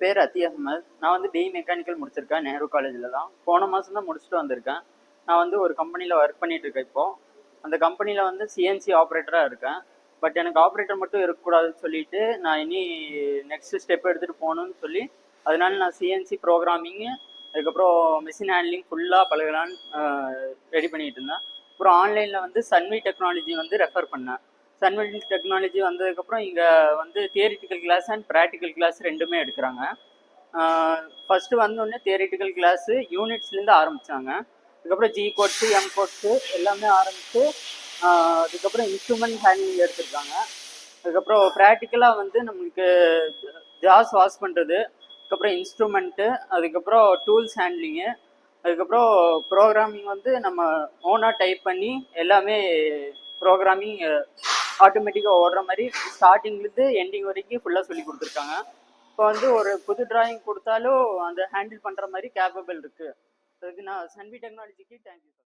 பேர் அத்தி அஹ்மத். நான் வந்து பிஇ மெக்கானிக்கல் முடிச்சிருக்கேன் நேரு காலேஜில் தான். போன மாதம் தான் முடிச்சுட்டு வந்திருக்கேன். நான் வந்து ஒரு கம்பெனியில் ஒர்க் பண்ணிட்டு இருக்கேன் இப்போது. அந்த கம்பெனியில் வந்து சிஎன்சி ஆப்ரேட்டராக இருக்கேன். பட் எனக்கு ஆப்ரேட்டர் மட்டும் இருக்கக்கூடாதுன்னு சொல்லிட்டு நான் இனி நெக்ஸ்ட் ஸ்டெப் எடுத்துகிட்டு போகணுன்னு சொல்லி அதனால நான் சிஎன்சி ப்ரோக்ராமிங்கு அதுக்கப்புறம் மிஷின் ஹேண்ட்லிங் ஃபுல்லாக பழகலான்னு ரெடி பண்ணிகிட்டு இருந்தேன். அப்புறம் ஆன்லைனில் வந்து சன்வி டெக்னாலஜி வந்து ரெஃபர் பண்ணேன். சன்வி டெக்னாலஜி வந்ததுக்கப்புறம் இங்கே வந்து theoretical class and practical class ரெண்டுமே எடுக்கிறாங்க. ஃபஸ்ட்டு வந்தோடனே தியரிட்டிக்கல் கிளாஸு யூனிட்ஸ்லேருந்து ஆரம்பித்தாங்க. அதுக்கப்புறம் ஜி கோட்ஸு எம் கோட்ஸு எல்லாமே ஆரம்பித்து அதுக்கப்புறம் இன்ஸ்ட்ருமெண்ட் ஹேண்ட்லிங் எடுத்துருக்காங்க. அதுக்கப்புறம் ப்ராக்டிக்கலாக வந்து நம்மளுக்கு ஜாஸ் வாஷ் பண்ணுறது, அதுக்கப்புறம் இன்ஸ்ட்ருமெண்ட்டு, அதுக்கப்புறம் டூல்ஸ் ஹேண்ட்லிங்கு, அதுக்கப்புறம் ப்ரோக்ராமிங் வந்து நம்ம ஓனாக டைப் பண்ணி எல்லாமே ப்ரோக்ராமிங் ஆட்டோமேட்டிக்காக ஓடுற மாதிரி ஸ்டார்டிங்லேருந்து எண்டிங் வரைக்கும் ஃபுல்லாக சொல்லி கொடுத்துருக்காங்க. இப்போ வந்து ஒரு புது டிராயிங் கொடுத்தாலும் அந்த ஹேண்டில் பண்ணுற மாதிரி கேப்பபிள் இருக்குது. அதுக்கு நான் சன்வி டெக்னாலஜிக்கு தேங்க்யூ.